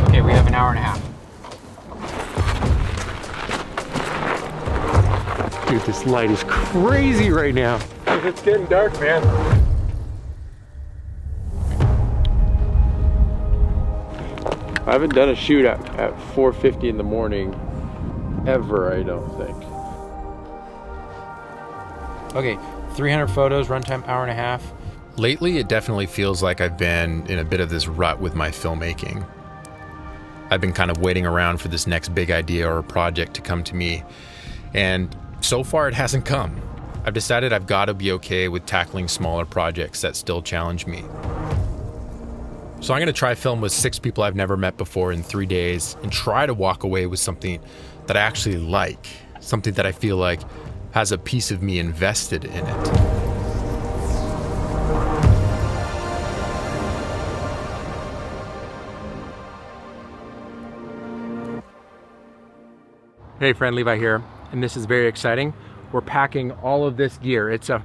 Okay, we have an hour and a half. Dude, this light is crazy right now. It's getting dark, man. I haven't done a shoot at 4:50 in the morning ever, I don't think. Okay, 300 photos, runtime hour and a half. Lately, it definitely feels like I've been in a bit of this rut with my filmmaking. I've been kind of waiting around for this next big idea or project to come to me, and so far it hasn't come. I've decided I've got to be okay with tackling smaller projects that still challenge me. So I'm going to try film with 6 people I've never met before in 3 days and try to walk away with something that I actually like, something that I feel like has a piece of me invested in it. Hey friend, Levi here, and this is very exciting. We're packing all of this gear. It's a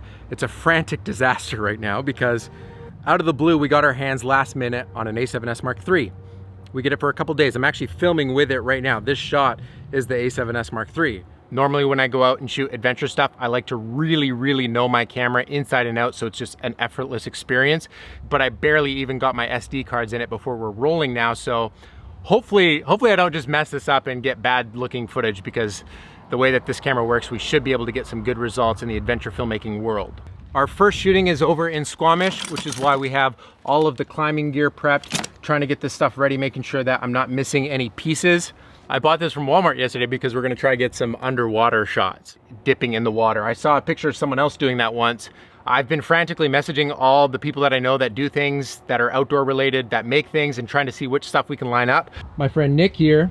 frantic disaster right now because out of the blue, we got our hands last minute on an A7S Mark III. We get it for a couple days. I'm actually filming with it right now. This shot is the A7S Mark III. Normally when I go out and shoot adventure stuff, I like to really know my camera inside and out, so it's just an effortless experience. But I barely even got my SD cards in it before we're rolling now, so hopefully I don't just mess this up and get bad looking footage, because the way that this camera works, we should be able to get some good results in the adventure filmmaking world. Our first shooting is over in Squamish, which is why we have all of the climbing gear prepped, trying to get this stuff ready, making sure that I'm not missing any pieces. I bought this from Walmart yesterday because we're gonna try to get some underwater shots, dipping in the water. I saw a picture of someone else doing that once. I've been frantically messaging all the people that I know that do things that are outdoor related, that make things, and trying to see which stuff we can line up. My friend Nick here,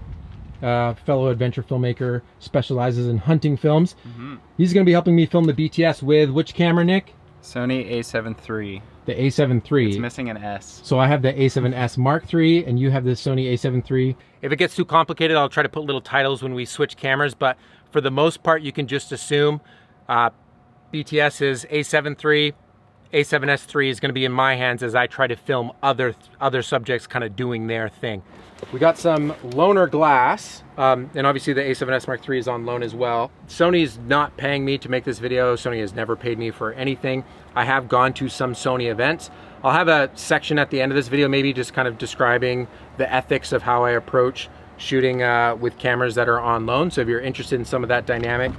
fellow adventure filmmaker, specializes in hunting films. He's gonna be helping me film the BTS with which camera, Nick? Sony A7 III. The A7 III. It's missing an S. So I have the A7S Mark III and you have the Sony A7 III. If it gets too complicated, I'll try to put little titles when we switch cameras, but for the most part, you can just assume BTS is A7 III, A7S III is gonna be in my hands as I try to film other subjects kind of doing their thing. We got some loaner glass, and obviously the A7S Mark III is on loan as well. Sony's not paying me to make this video. Sony has never paid me for anything. I have gone to some Sony events. I'll have a section at the end of this video, maybe just kind of describing the ethics of how I approach shooting with cameras that are on loan. So if you're interested in some of that dynamic.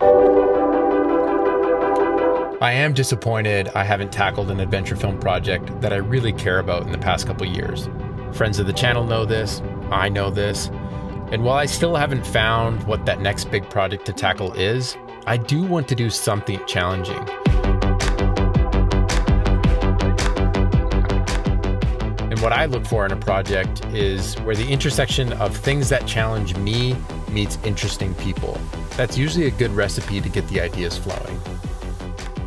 I am disappointed I haven't tackled an adventure film project that I really care about in the past couple years. Friends of the channel know this, I know this, and while I still haven't found what that next big project to tackle is, I do want to do something challenging. And what I look for in a project is where the intersection of things that challenge me meets interesting people. That's usually a good recipe to get the ideas flowing.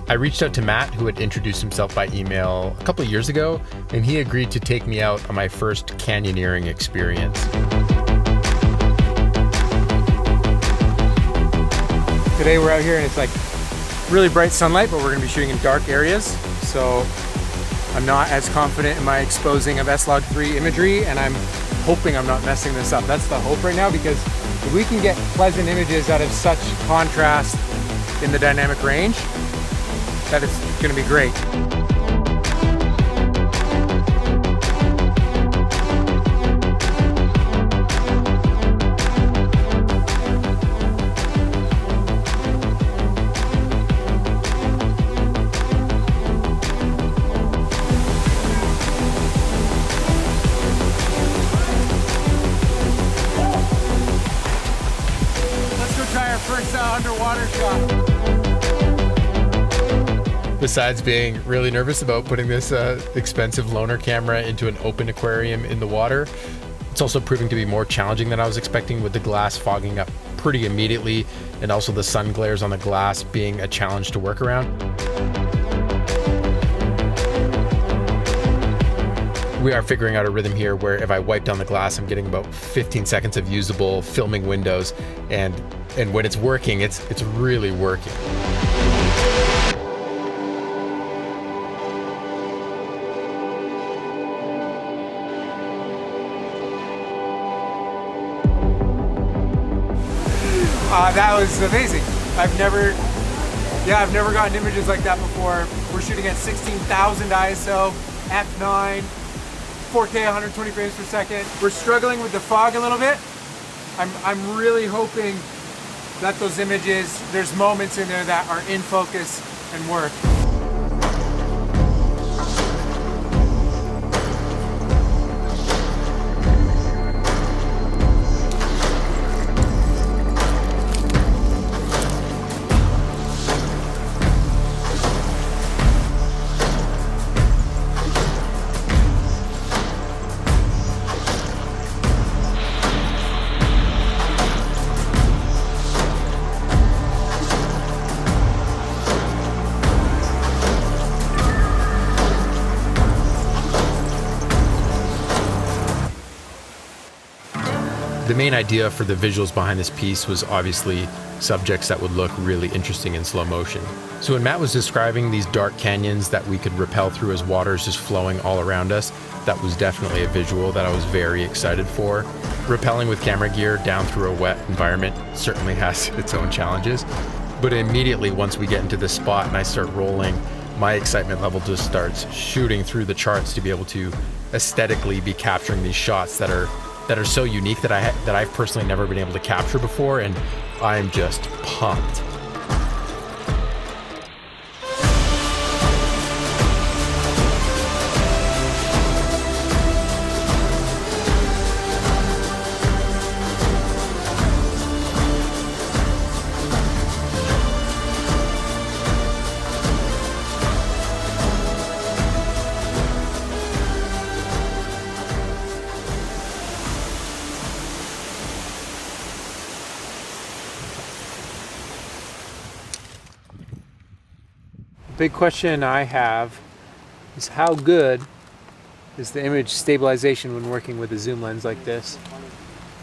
I reached out to Matt, who had introduced himself by email a couple of years ago, and he agreed to take me out on my first canyoneering experience. Today we're out here and it's like really bright sunlight, but we're gonna be shooting in dark areas. So I'm not as confident in my exposing of S-Log3 imagery, and I'm hoping I'm not messing this up. That's the hope right now, because if we can get pleasant images out of such contrast in the dynamic range, that is gonna be great. Let's go try our first underwater shot. Besides being really nervous about putting this expensive loaner camera into an open aquarium in the water, it's also proving to be more challenging than I was expecting, with the glass fogging up pretty immediately and also the sun glares on the glass being a challenge to work around. We are figuring out a rhythm here where if I wipe down the glass, I'm getting about 15 seconds of usable filming windows, and when it's working, it's really working. That was amazing. I've never gotten images like that before. We're shooting at 16,000 ISO, f9, 4K 120 frames per second. We're struggling with the fog a little bit. I'm really hoping that those images, there's moments in there that are in focus and work. The main idea for the visuals behind this piece was obviously subjects that would look really interesting in slow motion. So when Matt was describing these dark canyons that we could rappel through as water's just flowing all around us, that was definitely a visual that I was very excited for. Rappelling with camera gear down through a wet environment certainly has its own challenges, but immediately once we get into this spot and I start rolling, my excitement level just starts shooting through the charts to be able to aesthetically be capturing these shots that are so unique that I've personally never been able to capture before, and I'm just pumped. Big question I have is how good is the image stabilization when working with a zoom lens like this?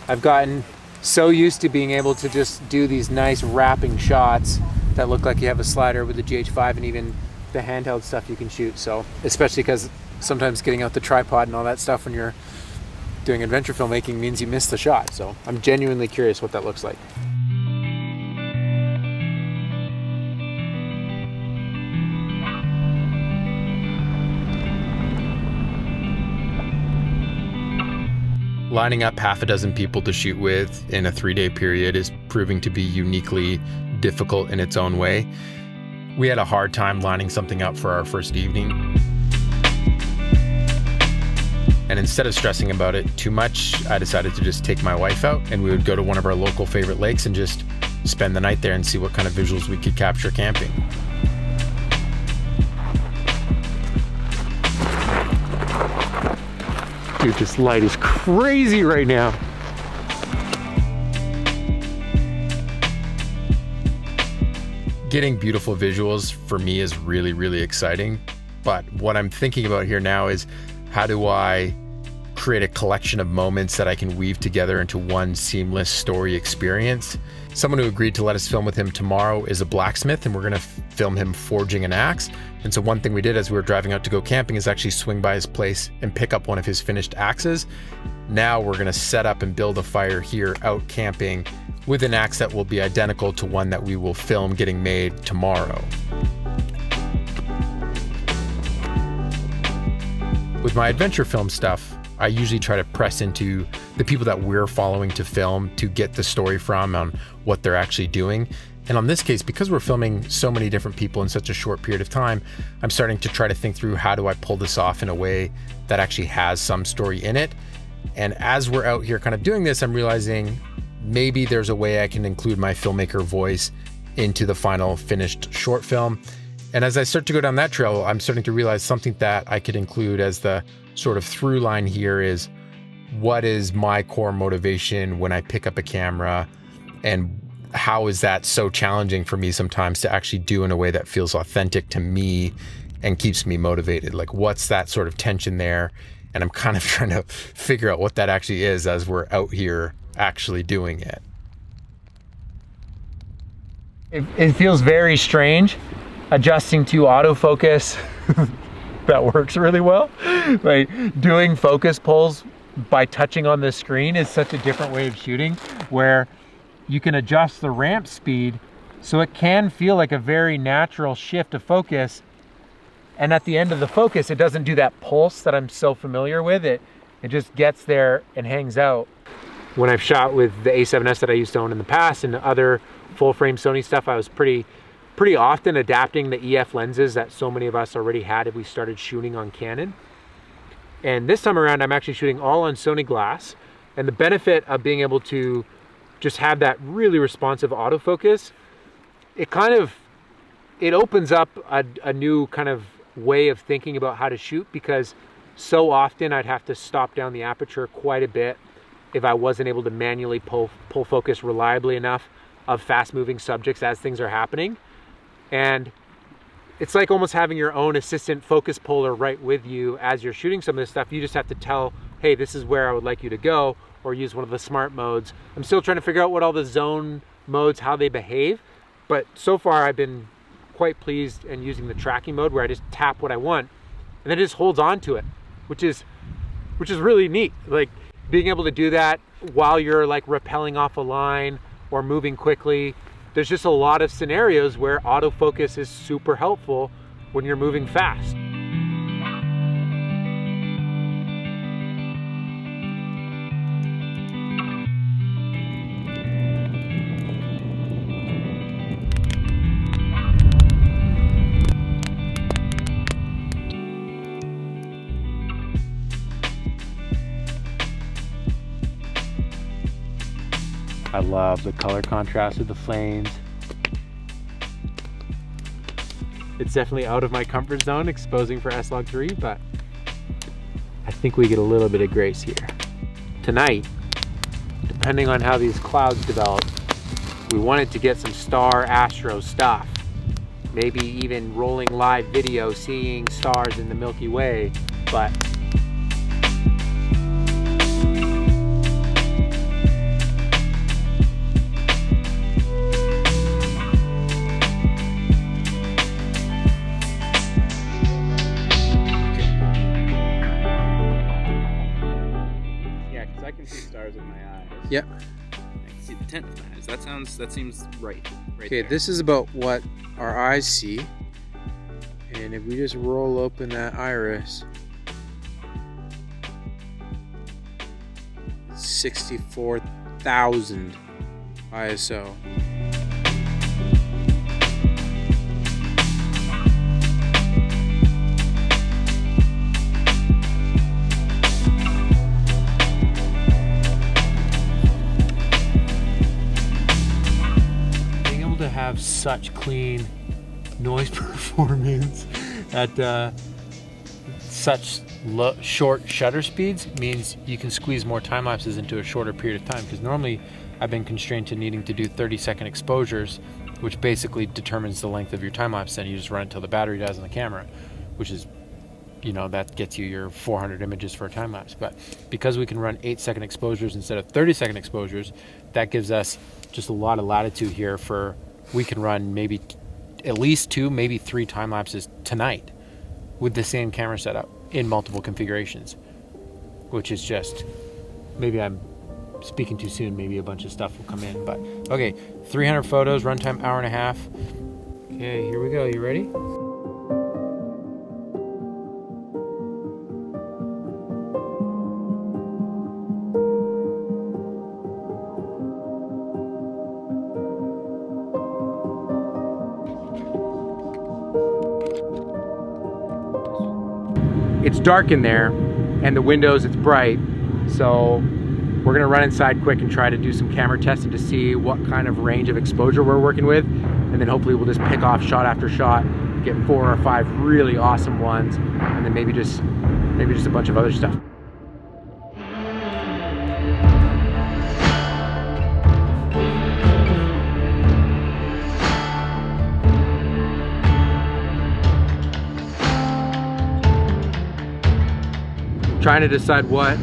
I've gotten so used to being able to just do these nice wrapping shots that look like you have a slider with the GH5 and even the handheld stuff you can shoot. So especially because sometimes getting out the tripod and all that stuff when you're doing adventure filmmaking means you miss the shot. So I'm genuinely curious what that looks like. Lining up half a dozen people to shoot with in a 3-day period is proving to be uniquely difficult in its own way. We had a hard time lining something up for our first evening. And instead of stressing about it too much, I decided to just take my wife out and we would go to one of our local favorite lakes and just spend the night there and see what kind of visuals we could capture camping. Dude, this light is crazy right now. Getting beautiful visuals for me is really, really exciting. But what I'm thinking about here now is how do I create a collection of moments that I can weave together into one seamless story experience? Someone who agreed to let us film with him tomorrow is a blacksmith, and we're gonna film him forging an axe. And so one thing we did as we were driving out to go camping is actually swing by his place and pick up one of his finished axes. Now we're gonna set up and build a fire here out camping with an axe that will be identical to one that we will film getting made tomorrow. With my adventure film stuff, I usually try to press into the people that we're following to film to get the story from on what they're actually doing. And on this case, because we're filming so many different people in such a short period of time, I'm starting to try to think through how do I pull this off in a way that actually has some story in it. And as we're out here kind of doing this, I'm realizing maybe there's a way I can include my filmmaker voice into the final finished short film. And as I start to go down that trail, I'm starting to realize something that I could include as the sort of through line here is what is my core motivation when I pick up a camera, and how is that so challenging for me sometimes to actually do in a way that feels authentic to me and keeps me motivated? Like, what's that sort of tension there? And I'm kind of trying to figure out what that actually is as we're out here actually doing it. It feels very strange adjusting to autofocus. That works really well. Like doing focus pulls by touching on the screen is such a different way of shooting, where you can adjust the ramp speed so it can feel like a very natural shift of focus. And at the end of the focus, it doesn't do that pulse that I'm so familiar with. It just gets there and hangs out. When I've shot with the A7S that I used to own in the past and other full frame Sony stuff, I was pretty often adapting the EF lenses that so many of us already had if we started shooting on Canon. And this time around, I'm actually shooting all on Sony glass. And the benefit of being able to just have that really responsive autofocus, it opens up a new kind of way of thinking about how to shoot, because so often I'd have to stop down the aperture quite a bit if I wasn't able to manually pull focus reliably enough of fast moving subjects as things are happening. And it's like almost having your own assistant focus puller right with you as you're shooting some of this stuff. You just have to tell, hey, this is where I would like you to go, or use one of the smart modes. I'm still trying to figure out what all the zone modes, how they behave, but so far I've been quite pleased and using the tracking mode where I just tap what I want and then it just holds on to it, which is really neat. Like being able to do that while you're like rappelling off a line or moving quickly. There's just a lot of scenarios where autofocus is super helpful when you're moving fast. I love the color contrast of the flames. It's definitely out of my comfort zone exposing for S-Log3, but I think we get a little bit of grace here. Tonight, depending on how these clouds develop, we wanted to get some star astro stuff. Maybe even rolling live video, seeing stars in the Milky Way, but I can see stars with my eyes. Yep. I can see the tent with my eyes. That seems right. Okay, there. this is about what our eyes see. And if we just roll open that iris, 64,000 ISO. Have such clean noise performance at such short shutter speeds means you can squeeze more time lapses into a shorter period of time, because normally I've been constrained to needing to do 30-second exposures, which basically determines the length of your time lapse, and you just run it until the battery dies on the camera, which is, you know, that gets you your 400 images for a time lapse. But because we can run 8-second exposures instead of 30-second exposures, that gives us just a lot of latitude here for, we can run maybe at least 2, maybe 3 time lapses tonight with the same camera setup in multiple configurations, which is just, maybe I'm speaking too soon, maybe a bunch of stuff will come in, but okay, 300 photos, runtime hour and a half. Okay, here we go, you ready? It's dark in there, and the windows, it's bright, so we're gonna run inside quick and try to do some camera testing to see what kind of range of exposure we're working with, and then hopefully we'll just pick off shot after shot, get 4 or 5 really awesome ones, and then maybe just a bunch of other stuff. trying to decide what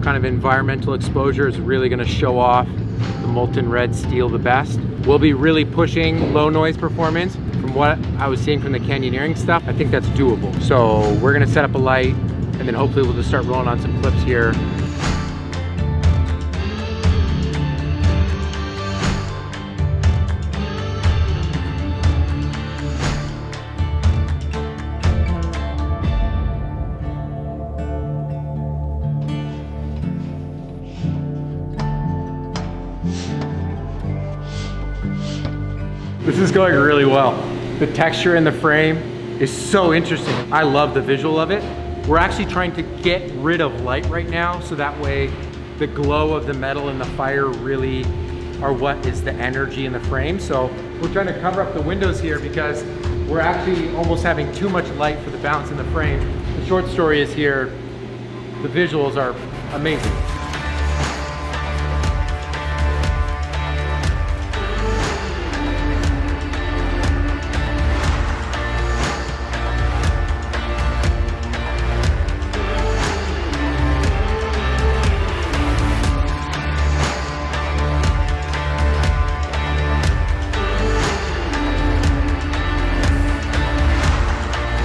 kind of environmental exposure is really going to show off the molten red steel the best. We'll be really pushing low noise performance. From what I was seeing from the Canyoneering stuff, I think that's doable. So we're going to set up a light, and then hopefully we'll just start rolling on some clips here. This is going really well. The texture in the frame is so interesting. I love the visual of it. We're actually trying to get rid of light right now, so that way the glow of the metal and the fire really are what is the energy in the frame. So we're trying to cover up the windows here because we're actually almost having too much light for the balance in the frame. The short story is here, the visuals are amazing.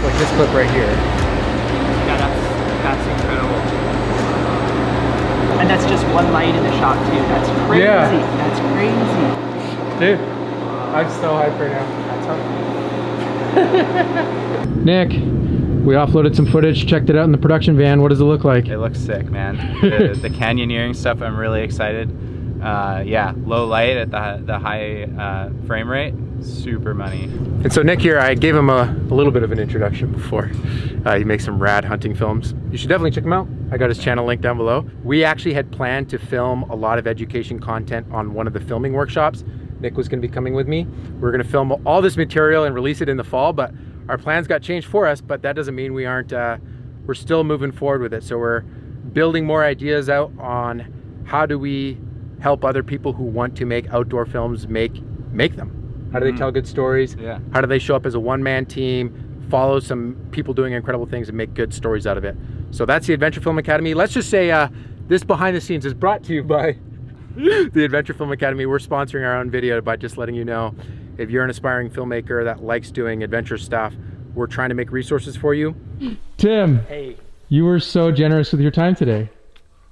Like this clip right here. Yeah, that's incredible. And that's just one light in the shot too. That's crazy. Yeah. That's crazy. Dude, I'm so hyped right now. Nick, we offloaded some footage, checked it out in the production van. What does it look like? It looks sick, man. The canyoneering stuff, I'm really excited. Yeah, low light at the high frame rate, super money. And so Nick here, I gave him a little bit of an introduction before. He makes some rad hunting films. You should definitely check him out. I got his channel linked down below. We actually had planned to film a lot of education content on one of the filming workshops. Nick was gonna be coming with me. We're gonna film all this material and release it in the fall, but our plans got changed for us, but that doesn't mean we aren't, we're still moving forward with it. So we're building more ideas out on how do we help other people who want to make outdoor films make them. How do they tell good stories? Yeah. How do they show up as a one-man team, follow some people doing incredible things and make good stories out of it? So that's the Adventure Film Academy. Let's just say this behind the scenes is brought to you by the Adventure Film Academy. We're sponsoring our own video by just letting you know, if you're an aspiring filmmaker that likes doing adventure stuff, we're trying to make resources for you. Tim, Hey, you were so generous with your time today.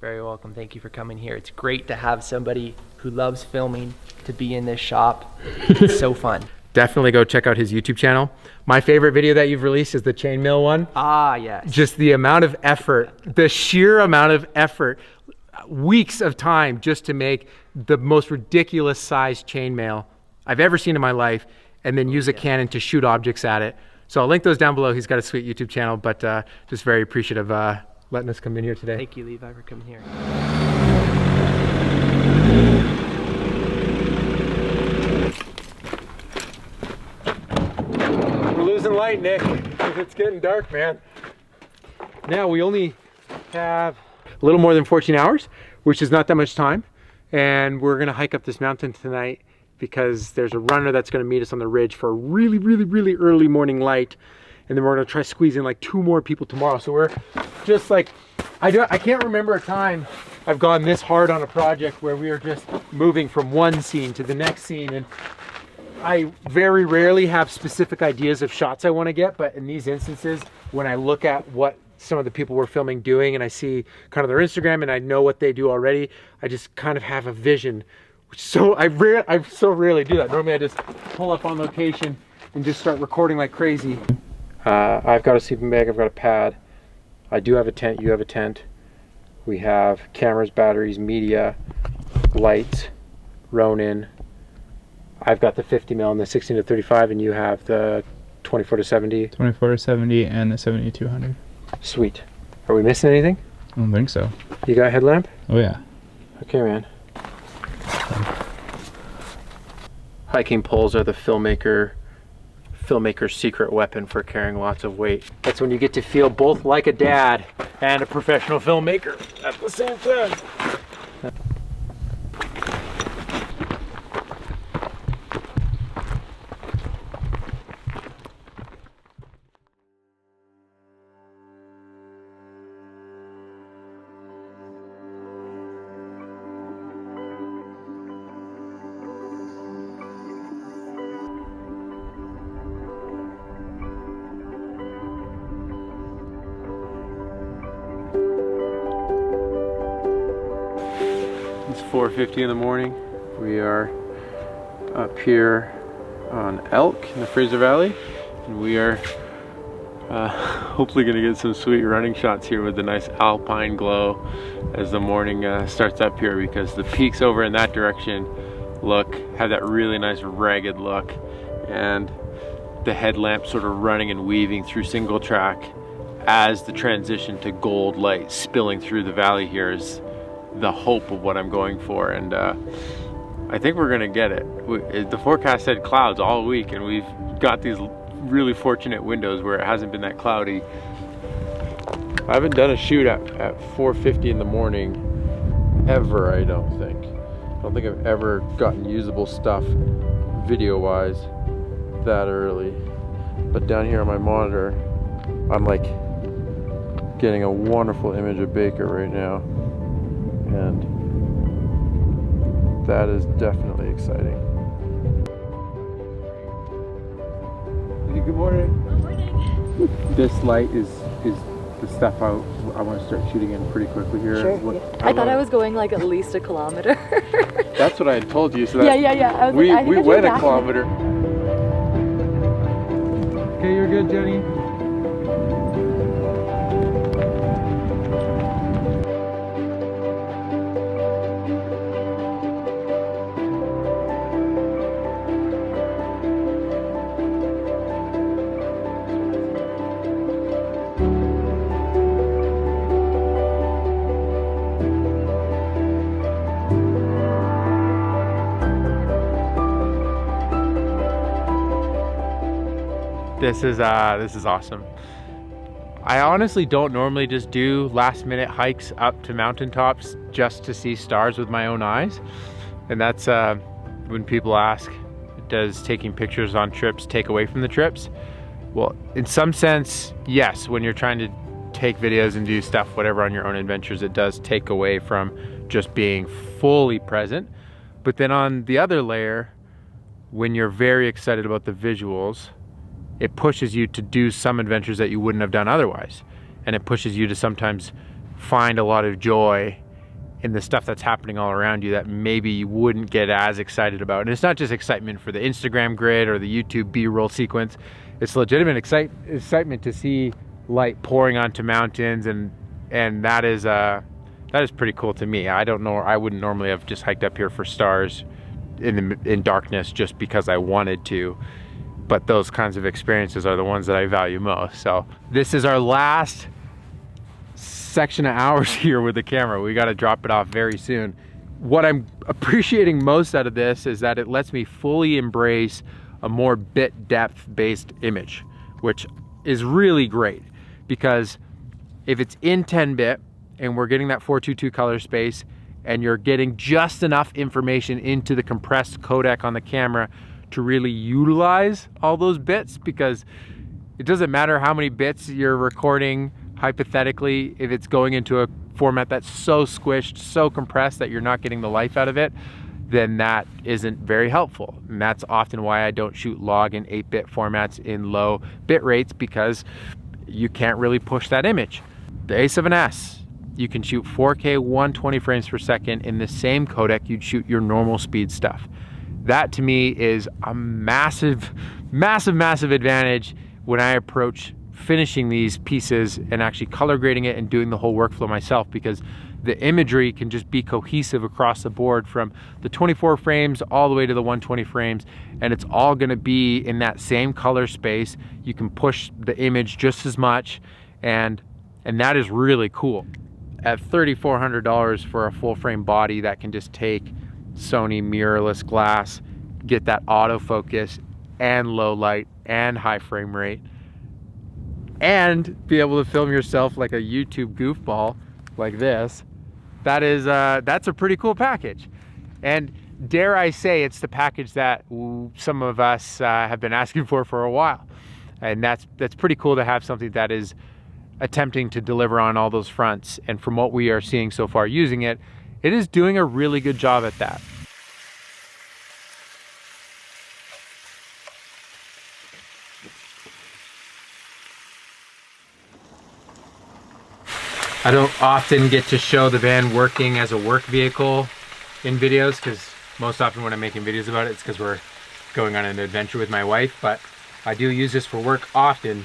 very welcome. Thank you for coming here. It's great to have somebody who loves filming to be in this shop. It's so fun. Definitely go check out his YouTube channel. My favorite video that you've released is the chainmail one. Ah, yes. Just the amount of effort, the sheer amount of effort, weeks of time just to make the most ridiculous sized chainmail I've ever seen in my life, and then use a Canon to shoot objects at it. So I'll link those down below. He's got a sweet YouTube channel, but just very appreciative of letting us come in here today. Thank you, Levi, for coming here. We're losing light, Nick. It's getting dark, man. Now we only have a little more than 14 hours, which is not that much time. And we're gonna hike up this mountain tonight because there's a runner that's gonna meet us on the ridge for a really, really, really early morning light. And then we're gonna try to squeeze in like 2 more people tomorrow. So we're just like, I can't remember a time I've gone this hard on a project where we are just moving from one scene to the next scene. And I very rarely have specific ideas of shots I want to get, but in these instances, when I look at what some of the people we're filming doing and I see kind of their Instagram and I know what they do already, I just kind of have a vision. So I so rarely do that. Normally I just pull up on location and just start recording like crazy. I've got a sleeping bag, I've got a pad. I do have a tent, you have a tent. We have cameras, batteries, media, lights, Ronin. I've got the 50mm and the 16-35, and you have the 24-70. 24-70 and the 70-200. Sweet. Are we missing anything? I don't think so. You got a headlamp? Oh yeah. Okay, man. Hiking poles are the filmmaker's secret weapon for carrying lots of weight. That's when you get to feel both like a dad and a professional filmmaker at the same time. 4:50 in the morning. We are up here on Elk in the Fraser Valley, and we are hopefully gonna get some sweet running shots here with the nice alpine glow as the morning starts up here, because the peaks over in that direction have that really nice ragged look, and the headlamp sort of running and weaving through single track as the transition to gold light spilling through the valley here is the hope of what I'm going for. And I think we're gonna get it. The forecast said clouds all week, and we've got these really fortunate windows where it hasn't been that cloudy. I haven't done a shoot at 4:50 in the morning ever, I don't think. I don't think I've ever gotten usable stuff video-wise that early. But down here on my monitor, I'm like getting a wonderful image of Baker right now, and that is definitely exciting. Good morning. Good morning. This light is the stuff I want to start shooting in pretty quickly here. Sure. I thought I was going like at least a kilometer. That's what I had told you. So that yeah. We went a kilometer. Okay, you're good, Jenny. This is awesome. I honestly don't normally just do last minute hikes up to mountaintops just to see stars with my own eyes. And that's when people ask, does taking pictures on trips take away from the trips? Well, in some sense, yes. When you're trying to take videos and do stuff, whatever, on your own adventures, it does take away from just being fully present. But then on the other layer, when you're very excited about the visuals, it pushes you to do some adventures that you wouldn't have done otherwise. And it pushes you to sometimes find a lot of joy in the stuff that's happening all around you that maybe you wouldn't get as excited about. And it's not just excitement for the Instagram grid or the YouTube B-roll sequence. It's legitimate excitement to see light pouring onto mountains, and that is pretty cool to me. I don't know, I wouldn't normally have just hiked up here for stars in darkness just because I wanted to. But those kinds of experiences are the ones that I value most. So this is our last section of hours here with the camera. We got to drop it off very soon. What I'm appreciating most out of this is that it lets me fully embrace a more bit depth based image, which is really great, because if it's in 10-bit and we're getting that 422 color space and you're getting just enough information into the compressed codec on the camera to really utilize all those bits, because it doesn't matter how many bits you're recording hypothetically, if it's going into a format that's so squished, so compressed that you're not getting the life out of it, then that isn't very helpful. And that's often why I don't shoot log and 8-bit formats in low bit rates, because you can't really push that image. The A7S, you can shoot 4K 120 frames per second in the same codec you'd shoot your normal speed stuff. That to me is a massive, massive, massive advantage when I approach finishing these pieces and actually color grading it and doing the whole workflow myself, because the imagery can just be cohesive across the board from the 24 frames all the way to the 120 frames, and it's all gonna be in that same color space. You can push the image just as much, and that is really cool. At $3,400 for a full frame body that can just take Sony mirrorless glass, get that autofocus and low light and high frame rate, and be able to film yourself like a YouTube goofball like this, that's a pretty cool package. And dare I say, it's the package that some of us have been asking for a while. And that's pretty cool to have something that is attempting to deliver on all those fronts. And from what we are seeing so far using it, it is doing a really good job at that. I don't often get to show the van working as a work vehicle in videos, because most often when I'm making videos about it, it's because we're going on an adventure with my wife, but I do use this for work often.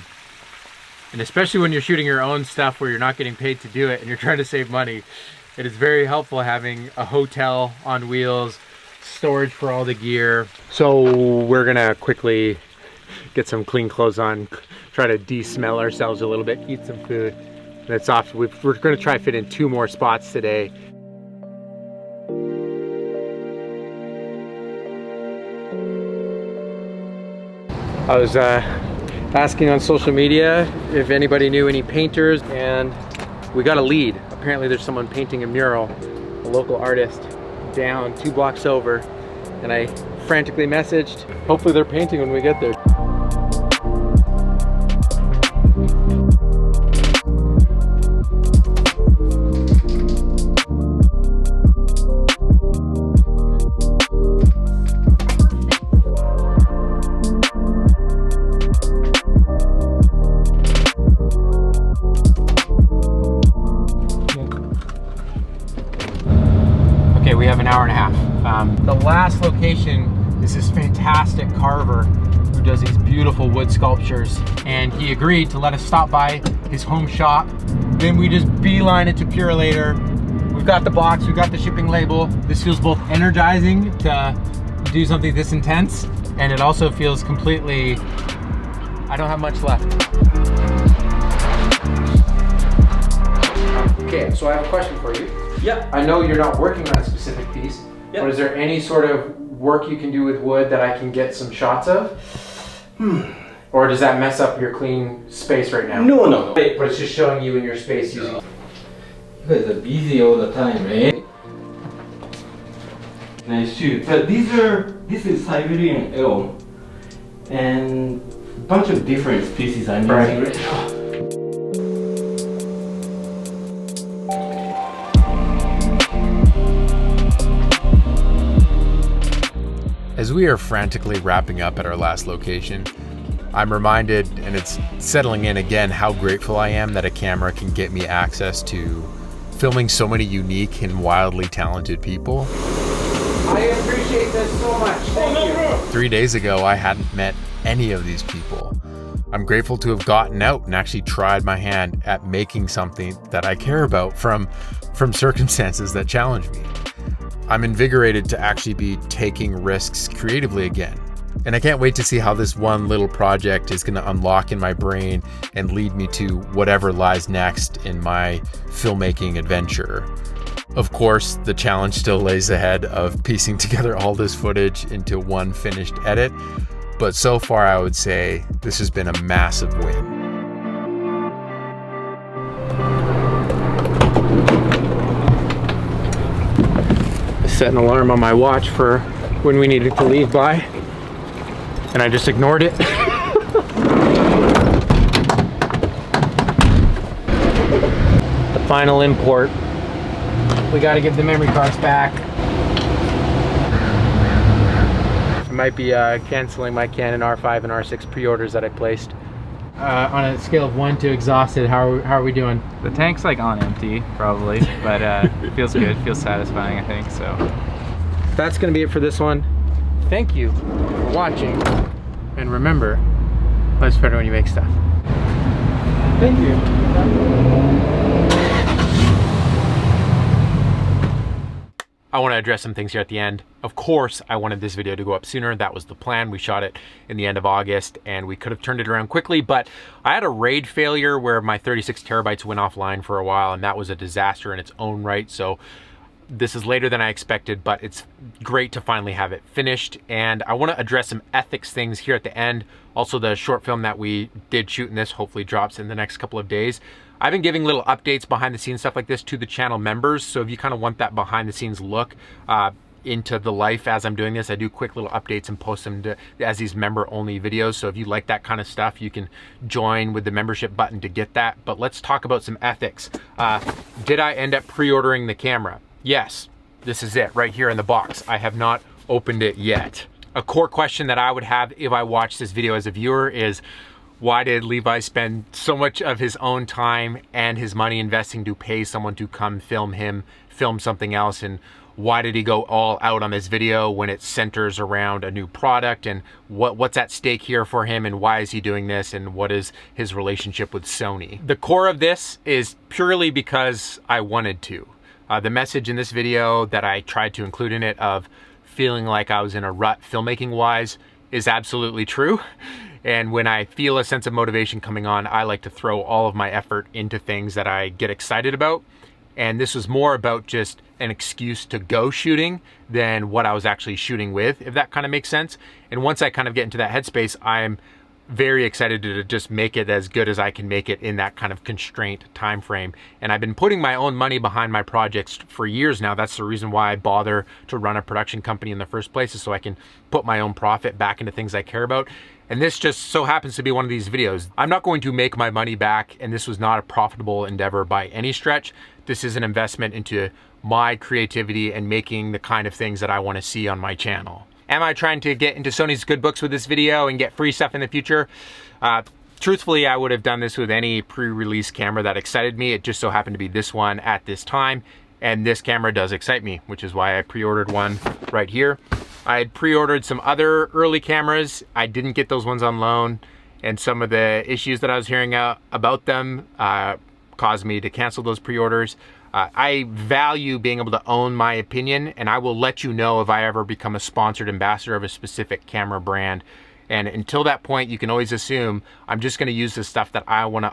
And especially when you're shooting your own stuff where you're not getting paid to do it and you're trying to save money, it is very helpful having a hotel on wheels, storage for all the gear. So we're gonna quickly get some clean clothes on, try to de-smell ourselves a little bit, eat some food. And it's off. We're gonna try to fit in 2 more spots today. I was asking on social media if anybody knew any painters, and we got a lead. Apparently there's someone painting a mural, a local artist, down 2 blocks over, and I frantically messaged. Hopefully they're painting when we get there. We have an hour and a half. The last location is this fantastic carver who does these beautiful wood sculptures, and he agreed to let us stop by his home shop. Then we just beeline it to Purelator. We've got the box, we've got the shipping label. This feels both energizing to do something this intense, and it also feels completely, I don't have much left. Okay, so I have a question for you. Yeah. I know you're not working on a specific piece, but is there any sort of work you can do with wood that I can get some shots of? Or does that mess up your clean space right now? No. But it's just showing you in your space using... You guys are busy all the time, right? Nice shoot. But this is Siberian elm, and a bunch of different species I'm using right now. As we are frantically wrapping up at our last location, I'm reminded, and it's settling in again, how grateful I am that a camera can get me access to filming so many unique and wildly talented people. I appreciate this so much, thank you. 3 days ago, I hadn't met any of these people. I'm grateful to have gotten out and actually tried my hand at making something that I care about from circumstances that challenge me. I'm invigorated to actually be taking risks creatively again. And I can't wait to see how this one little project is going to unlock in my brain and lead me to whatever lies next in my filmmaking adventure. Of course, the challenge still lays ahead of piecing together all this footage into one finished edit, but so far I would say this has been a massive win. Set an alarm on my watch for when we needed to leave by, and I just ignored it. The final import. We got to give the memory cards back. I might be canceling my Canon R5 and R6 pre-orders that I placed. On a scale of 1 to exhausted, how are we doing? The tank's like on empty, probably, but it feels good, feels satisfying, I think, so. That's gonna be it for this one. Thank you for watching, and remember, life's better when you make stuff. Thank you. I want to address some things here at the end. Of course, I wanted this video to go up sooner. That was the plan. We shot it in the end of August, and we could have turned it around quickly, but I had a RAID failure where my 36 terabytes went offline for a while, and that was a disaster in its own right. So this is later than I expected, but it's great to finally have it finished. And I want to address some ethics things here at the end. Also, the short film that we did shoot in this hopefully drops in the next couple of days. I've been giving little updates, behind the scenes stuff like this to the channel members. So if you kind of want that behind the scenes look into the life as I'm doing this, I do quick little updates and post them as these member only videos. So if you like that kind of stuff, you can join with the membership button to get that. But let's talk about some ethics. Did I end up pre-ordering the camera? Yes, this is it right here in the box. I have not opened it yet. A core question that I would have if I watch this video as a viewer is, why did Levi spend so much of his own time and his money investing to pay someone to come film him, film something else, and why did he go all out on this video when it centers around a new product, and what's at stake here for him, and why is he doing this, and what is his relationship with Sony. The core of this is purely because I wanted to. The message in this video that I tried to include in it of feeling like I was in a rut filmmaking wise is absolutely true. And when I feel a sense of motivation coming on, I like to throw all of my effort into things that I get excited about. And this was more about just an excuse to go shooting than what I was actually shooting with, if that kind of makes sense. And once I kind of get into that headspace, I'm very excited to just make it as good as I can make it in that kind of constraint time frame. And I've been putting my own money behind my projects for years now. That's the reason why I bother to run a production company in the first place, is so I can put my own profit back into things I care about. And this just so happens to be one of these videos. I'm not going to make my money back, and this was not a profitable endeavor by any stretch. This is an investment into my creativity and making the kind of things that I want to see on my channel. Am I trying to get into Sony's good books with this video and get free stuff in the future? Truthfully, I would have done this with any pre-release camera that excited me. It just so happened to be this one at this time. And this camera does excite me, which is why I pre-ordered one right here. I had pre-ordered some other early cameras. I didn't get those ones on loan. And some of the issues that I was hearing about them caused me to cancel those pre-orders. I value being able to own my opinion, and I will let you know if I ever become a sponsored ambassador of a specific camera brand. And until that point, you can always assume I'm just going to use the stuff that I want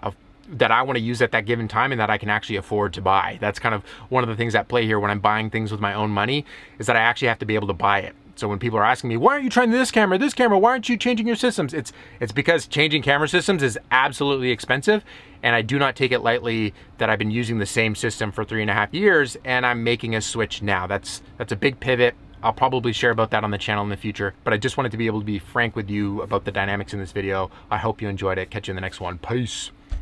to use at that given time and that I can actually afford to buy. That's kind of one of the things at play here when I'm buying things with my own money, is that I actually have to be able to buy it. So when people are asking me, why aren't you trying this camera, why aren't you changing your systems? It's because changing camera systems is absolutely expensive, and I do not take it lightly that I've been using the same system for 3.5 years and I'm making a switch now. That's a big pivot. I'll probably share about that on the channel in the future, but I just wanted to be able to be frank with you about the dynamics in this video. I hope you enjoyed it. Catch you in the next one. Peace.